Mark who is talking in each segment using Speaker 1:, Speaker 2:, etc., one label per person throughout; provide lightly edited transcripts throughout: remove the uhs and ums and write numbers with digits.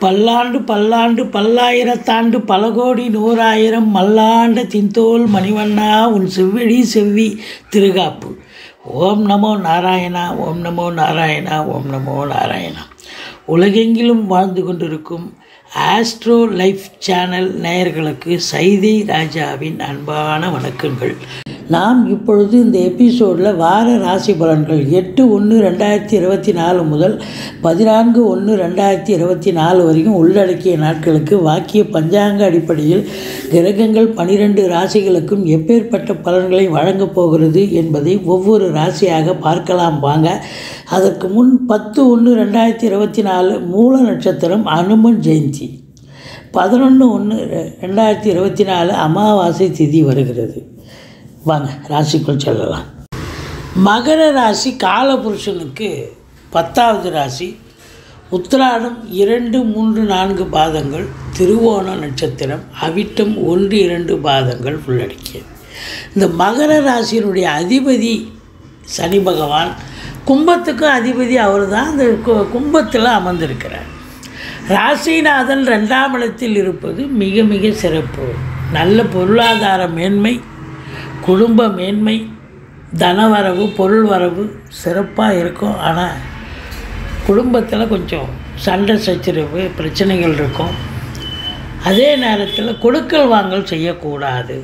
Speaker 1: பல்லாண்டு பல்லாண்டு பல்லாயிரத்தாண்டு பல கோடி நூறாயிரம் மல்லாண்ட தின்தோல் மணிவண்ணா உன் செவ்விழி செவ்வி திருகாப்பு. ஓம் நமோ நாராயணா, ஓம் நமோ நாராயணா, ஓம் நமோ நாராயணா. உலகெங்கிலும் வாழ்ந்து கொண்டிருக்கும் ஆஸ்ட்ரோ லைஃப் சேனல் நேயர்களுக்கு சைதை ராஜாவின் அன்பான வணக்கங்கள். நாம் இப்பொழுது இந்த எபிசோடில் வார ராசி பலன்கள் 8/1/2024 முதல் 14/1/2024 வரைக்கும் உள்ளடக்கிய நாட்களுக்கு வாக்கிய பஞ்சாங்க அடிப்படையில் கிரகங்கள் 12 ராசிகளுக்கும் எப்பேற்பட்ட பலன்களை வழங்கப் போகிறது என்பதை ஒவ்வொரு ராசியாக பார்க்கலாம் வாங்க. அதற்கு முன் 10/1/2024 மூல நட்சத்திரம் அனுமன் ஜெயந்தி, 11/1/2024 அமாவாசை திதி வருகிறது. வாங்க ராசிக்குள் செல்லலாம். மகர ராசி காலபுருஷனுக்கு 10வது ராசி. உத்திராடம் 2, 3, 4 பாதங்கள், திருவோண நட்சத்திரம், அவிட்டம் 1, 2 பாதங்கள் உள்ளடக்கியது. இந்த மகர ராசியினுடைய அதிபதி சனி பகவான், கும்பத்துக்கும் அதிபதி அவர் தான். இந்த கும்பத்தில் அமர்ந்திருக்கிறார். ராசிநாதன் 2ஆம் இடத்தில் இருப்பது மிக மிக சிறப்பு. நல்ல பொருளாதார மேன்மை, குடும்ப மேன்மை, தனவரவு, பொருள் வரவு சிறப்பாக இருக்கும். ஆனால் குடும்பத்தில் கொஞ்சம் சண்டை சச்சரவு பிரச்சனைகள் இருக்கும். அதே நேரத்தில் கொடுக்கல் வாங்கல் செய்யக்கூடாது.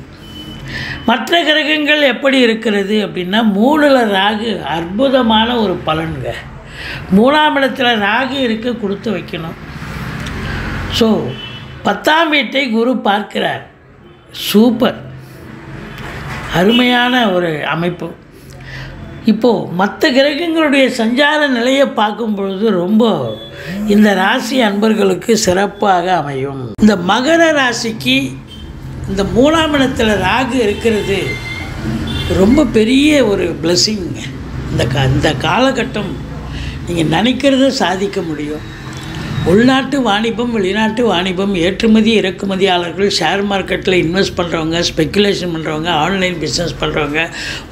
Speaker 1: மற்ற கிரகங்கள் எப்படி இருக்கிறது அப்படின்னா, 3ல் ராகு அற்புதமான ஒரு பலன்க. 3ஆம் இடத்துல ராகு இருக்க கொடுத்து வைக்கணும். ஸோ 10ஆம் வீட்டை குரு பார்க்கிறார். சூப்பர், அருமையான ஒரு அமைப்பு. இப்போது மற்ற கிரகங்களுடைய சஞ்சார நிலையை பார்க்கும் பொழுது ரொம்ப இந்த ராசி அன்பர்களுக்கு சிறப்பாக அமையும். இந்த மகர ராசிக்கு இந்த 3ஆம் இடத்துல ராகு இருக்கிறது ரொம்ப பெரிய ஒரு பிளெஸ்ஸிங்க. இந்த காலகட்டம் நீங்கள் நினைக்கிறத சாதிக்க முடியும். உள்நாட்டு வாணிபம், வெளிநாட்டு வாணிபம், ஏற்றுமதி இறக்குமதியாளர்கள், ஷேர் மார்க்கெட்டில் இன்வெஸ்ட் பண்ணுறவங்க, ஸ்பெக்குலேஷன் பண்ணுறவங்க, ஆன்லைன் பிஸ்னஸ் பண்ணுறவங்க,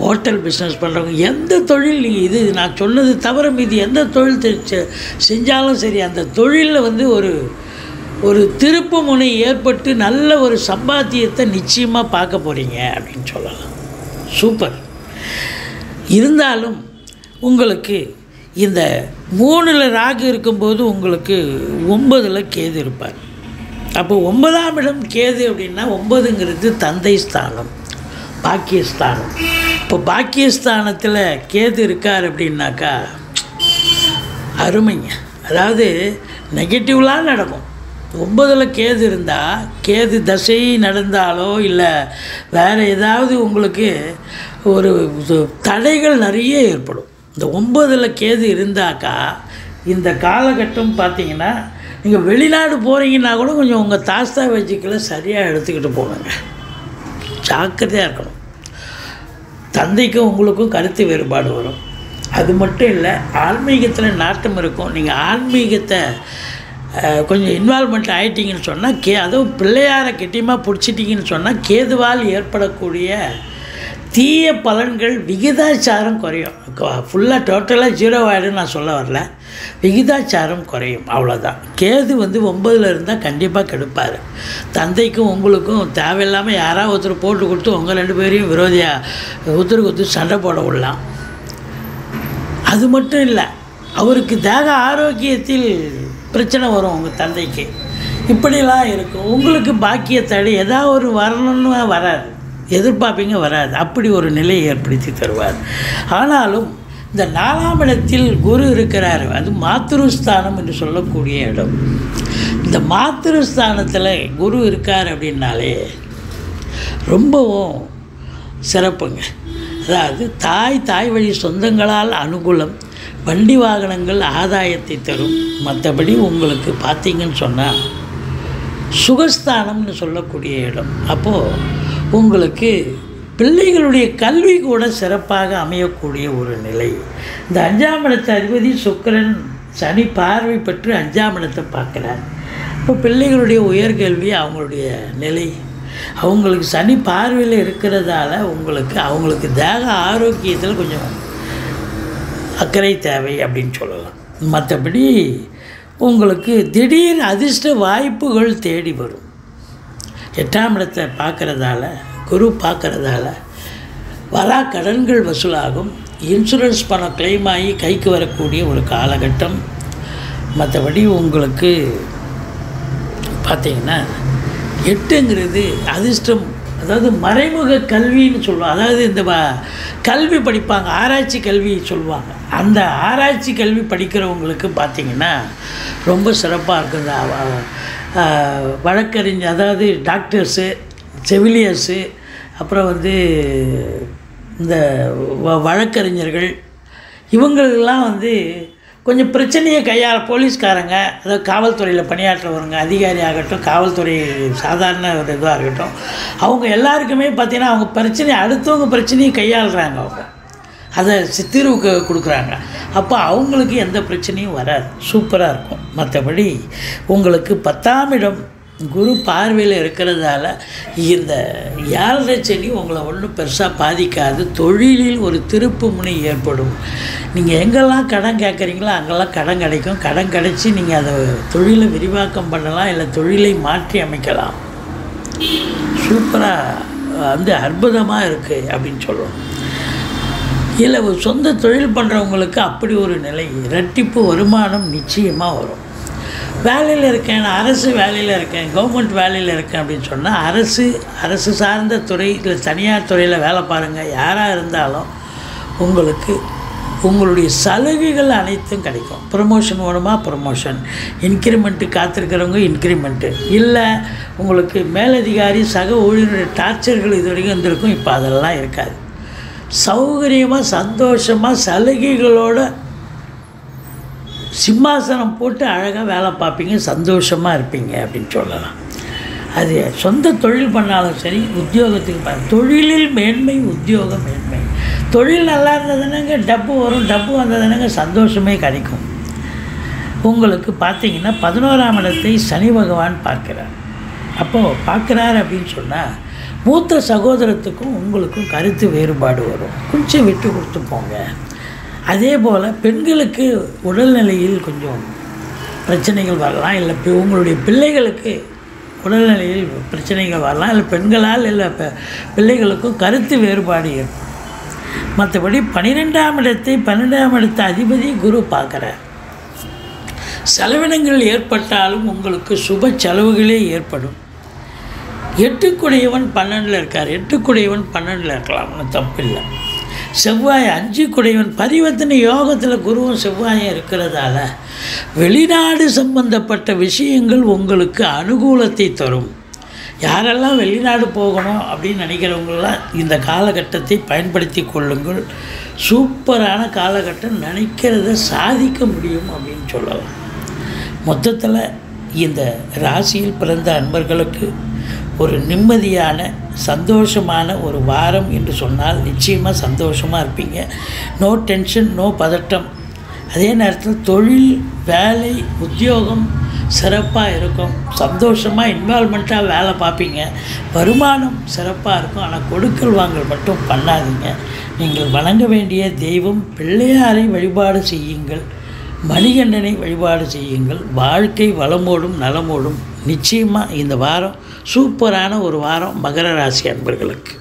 Speaker 1: ஹோட்டல் பிஸ்னஸ் பண்ணுறவங்க, எந்த தொழில் நீங்கள் இது நான் சொன்னது தவிர மீது எந்த தொழில் செஞ்சாலும் சரி, அந்த தொழிலில் ஒரு திருப்பு முனை ஏற்பட்டு நல்ல ஒரு சம்பாத்தியத்தை நிச்சயமாக பார்க்க போகிறீங்க அப்படின்னு சொல்லலாம். சூப்பர். இருந்தாலும் உங்களுக்கு இந்த 3ல் ராகு இருக்கும்போது உங்களுக்கு 9ல் கேது இருப்பார். அப்போ 9ஆம் இடம் கேது அப்படின்னா 9ங்கிறது தந்தை ஸ்தானம், பாக்கியஸ்தானம். இப்போ பாக்கியஸ்தானத்தில் கேது இருக்கார் அப்படின்னாக்கா அருமைங்க. அதாவது நெகட்டிவ்லாம் நடக்கும். 9ல் கேது இருந்தால், கேது தசை நடந்தாலோ இல்லை வேறு ஏதாவது உங்களுக்கு ஒரு தடைகள் நிறைய ஏற்படும். இந்த 9ல் கேது இருந்தாக்கா இந்த காலகட்டம் பார்த்திங்கன்னா, நீங்கள் வெளிநாடு போகிறீங்கன்னா கூட கொஞ்சம் உங்கள் தாஸ்தா வச்சுக்கல சரியாக எடுத்துக்கிட்டு போகணுங்க. ஜாக்கிரதையாக இருக்கணும். தந்தைக்கும் உங்களுக்கும் கருத்து வேறுபாடு வரும். அது மட்டும் இல்லை, ஆன்மீகத்தில் நாட்டம் இருக்கும். நீங்கள் ஆன்மீகத்தை கொஞ்சம் இன்வால்மெண்ட் ஆகிட்டிங்கன்னு சொன்னால் அதுவும் பிள்ளையாரை கெட்டியமாக பிடிச்சிட்டிங்கன்னு சொன்னால் கேதுவால் ஏற்படக்கூடிய தீய பலன்கள் விகிதாச்சாரம் குறையும். ஃபுல்லாக டோட்டலாக 0 ஆகிடும் நான் சொல்ல வரல, விகிதாச்சாரம் குறையும், அவ்வளோதான். கேது 9ல் இருந்தால் கண்டிப்பாக கெடுப்பார். தந்தைக்கும் உங்களுக்கும் தேவையில்லாமல் யாராவது ஒருத்தர் போட்டு கொடுத்து உங்கள் 2 பேரையும் விரோதியாக ஒருத்தருக்கு சண்டை போட விடலாம். அது மட்டும் இல்லை, அவருக்கு தேக ஆரோக்கியத்தில் பிரச்சனை வரும் உங்கள் தந்தைக்கு. இப்படிலாம் இருக்கும். உங்களுக்கு பாக்கிய தடை ஏதாவது ஒரு வரணும்னு வராது, எதிர்பார்ப்பீங்க வராது. அப்படி ஒரு நிலையை ஏற்படுத்தி தருவார். ஆனாலும் இந்த 4ஆம் இடத்தில் குரு இருக்கிறார். அது மாத்ருஸ்தானம் என்று சொல்லக்கூடிய இடம். இந்த மாத்ருஸ்தானத்தில் குரு இருக்கார் அப்படின்னாலே ரொம்பவும் சிறப்புங்க. அதாவது தாய் வழி சொந்தங்களால் அனுகூலம், வண்டி வாகனங்கள் ஆதாயத்தை தரும். மற்றபடி உங்களுக்கு பார்த்தீங்கன்னு சொன்னால் சுகஸ்தானம்னு சொல்லக்கூடிய இடம். அப்போது உங்களுக்கு பிள்ளைகளுடைய கல்வி கூட சிறப்பாக அமையக்கூடிய ஒரு நிலை. இந்த 5ஆம் இடத்து அதிபதி சுக்கிரன் சனி பார்வை பெற்று 5ஆம் இடத்தை பார்க்குறார். இப்போ பிள்ளைகளுடைய உயர்கல்வி, அவங்களுடைய நிலை, அவங்களுக்கு சனி பார்வையில் இருக்கிறதால அவங்களுக்கு தேக ஆரோக்கியத்தில் கொஞ்சம் அக்கறை தேவை அப்படின்னு சொல்லலாம். மற்றபடி உங்களுக்கு திடீர் அதிர்ஷ்ட வாய்ப்புகள் தேடி வரும். 8ஆம் இடத்தை பார்க்குறதால, குரு பார்க்குறதால வரா கடன்கள் வசூலாகும். இன்சூரன்ஸ் பணம் கிளைம் ஆகி கைக்கு வரக்கூடிய ஒரு காலகட்டம். மற்றபடி உங்களுக்கு பார்த்திங்கன்னா 8ங்கிறது அதிர்ஷ்டம், அதாவது மறைமுக கல்வின்னு சொல்லுவாங்க. அதாவது இந்த கல்வி படிப்பாங்க, ஆராய்ச்சி கல்வி சொல்லுவாங்க. அந்த ஆராய்ச்சி கல்வி படிக்கிறவங்களுக்கு பார்த்திங்கன்னா ரொம்ப சிறப்பாக இருக்குது. வழக்கறிஞர், அதாவது டாக்டர்ஸு, செவிலியர்ஸு, அப்புறம் இந்த வழக்கறிஞர்கள், இவங்களெல்லாம் கொஞ்சம் பிரச்சனையை கையாள, போலீஸ்காரங்க, அதாவது காவல்துறையில் பணியாற்றுறவங்க, அதிகாரி ஆகட்டும், காவல்துறை சாதாரண ஒரு இதுவாக இருக்கட்டும், அவங்க எல்லாருக்குமே பார்த்திங்கன்னா அவங்க பிரச்சனை, அடுத்தவங்க பிரச்சனையை கையாளுறாங்க. அவங்க அதை தீர்வுக்கு கொடுக்குறாங்க. அப்போ அவங்களுக்கு எந்த பிரச்சனையும் வராது, சூப்பராக இருக்கும். மற்றபடி உங்களுக்கு 10ஆம் இடம் குரு பார்வையில் இருக்கிறதால இந்த 7.5 சனி உங்களை ஒன்றும் பெருசாக பாதிக்காது. தொழிலில் ஒரு திருப்பு முனை ஏற்படும். நீங்கள் எங்கெல்லாம் கடன் கேட்குறீங்களோ அங்கெல்லாம் கடன் கிடைக்கும். கடன் கிடைச்சி நீங்கள் அதை தொழிலை விரிவாக்கம் பண்ணலாம், இல்லை தொழிலை மாற்றி அமைக்கலாம். சூப்பராக அற்புதமாக இருக்குது அப்படின்னு சொல்லுவோம். இல்லை ஒரு சொந்த தொழில் பண்ணுறவங்களுக்கு அப்படி ஒரு நிலை, இரட்டிப்பு வருமானம் நிச்சயமாக வரும். வேலையில் இருக்கேன், நான் அரசு வேலையில் இருக்கேன், கவர்மெண்ட் வேலையில் இருக்கேன் அப்படின்னு சொன்னால் அரசு சார்ந்த துறை இல்லை தனியார் துறையில் வேலை பாருங்கள். யாராக இருந்தாலும் உங்களுக்கு உங்களுடைய சலுகைகள் அனைத்தும் கிடைக்கும். ப்ரமோஷன் வேணுமா ப்ரமோஷன், இன்க்ரிமெண்ட்டு காத்திருக்கிறவங்க இன்க்ரிமெண்ட்டு, இல்லை உங்களுக்கு மேலதிகாரி சக ஊழியருடைய டார்ச்சர்கள் இது வரைக்கும் இருந்திருக்கும், இப்போ அதெல்லாம் இருக்காது. சௌகரியமாக சந்தோஷமாக சலுகைகளோட சிம்மாசனம் போட்டு அழகாக வேலை பார்ப்பீங்க, சந்தோஷமாக இருப்பீங்க அப்படின்னு சொல்லலாம். அது சொந்த தொழில் பண்ணாலும் சரி, உத்தியோகத்துக்கு தொழிலில் மேன்மை, உத்தியோகம் மேன்மை. தொழில் நல்லா இருந்ததுனாங்க டப்பு வரும், டப்பு வந்ததுனாங்க சந்தோஷமே கிடைக்கும். உங்களுக்கு பார்த்திங்கன்னா 11ஆம் இடத்தை சனி பகவான் பார்க்குறார். அப்போது பார்க்குறார் அப்படின்னு சொன்னால் மூத்த சகோதரத்துக்கும் உங்களுக்கும் கருத்து வேறுபாடு வரும், கொஞ்சம் விட்டு கொடுத்து போங்க. அதே போல் பெண்களுக்கு உடல்நிலையில் கொஞ்சம் பிரச்சனைகள் வரலாம், இல்லை உங்களுடைய பிள்ளைகளுக்கு உடல்நிலையில் பிரச்சனைகள் வரலாம், இல்லை பெண்களால் இல்லை பிள்ளைகளுக்கும் கருத்து வேறுபாடு ஏற்படும். மற்றபடி 12ஆம் இடத்தை 12ஆம் இடத்தை அதிபதி குரு பார்க்குறார். செலவினங்கள் ஏற்பட்டாலும் உங்களுக்கு சுப செலவுகளே ஏற்படும். 8 12 இருக்கார். 8 12 இருக்கலாம், ஒன்றும் தப்பில்லை. செவ்வாய் 5 பரிவர்த்தனை யோகத்தில் குருவும் செவ்வாயும் இருக்கிறதால வெளிநாடு சம்பந்தப்பட்ட விஷயங்கள் உங்களுக்கு அனுகூலத்தை தரும். யாரெல்லாம் வெளிநாடு போகணும் அப்படின்னு நினைக்கிறவங்களாம் இந்த காலகட்டத்தை பயன்படுத்தி கொள்ளுங்கள். சூப்பரான காலகட்டம், நினைக்கிறத சாதிக்க முடியும் அப்படின்னு சொல்லலாம். மொத்தத்தில் இந்த ராசியில் பிறந்த அன்பர்களுக்கு ஒரு நிம்மதியான சந்தோஷமான ஒரு வாரம் என்று சொன்னால் நிச்சயமாக சந்தோஷமாக இருப்பீங்க. நோ டென்ஷன், நோ பதட்டம். அதே நேரத்தில் தொழில், வேலை, உத்தியோகம் சிறப்பாக இருக்கும். சந்தோஷமாக இன்வால்மெண்ட்டாக வேலை பார்ப்பீங்க. வருமானம் சிறப்பாக இருக்கும். ஆனால் கொடுக்கல் வாங்கல் மட்டும் பண்ணாதீங்க. நீங்கள் வணங்க வேண்டிய தெய்வம் பிள்ளையாரை வழிபாடு செய்யுங்கள், மணிகண்டனை வழிபாடு செய்யுங்கள். வாழ்க்கை வளமோடும் நலமோடும். நிச்சயமாக இந்த வாரம் சூப்பரான ஒரு வாரம் மகர ராசி அன்பர்களுக்கு.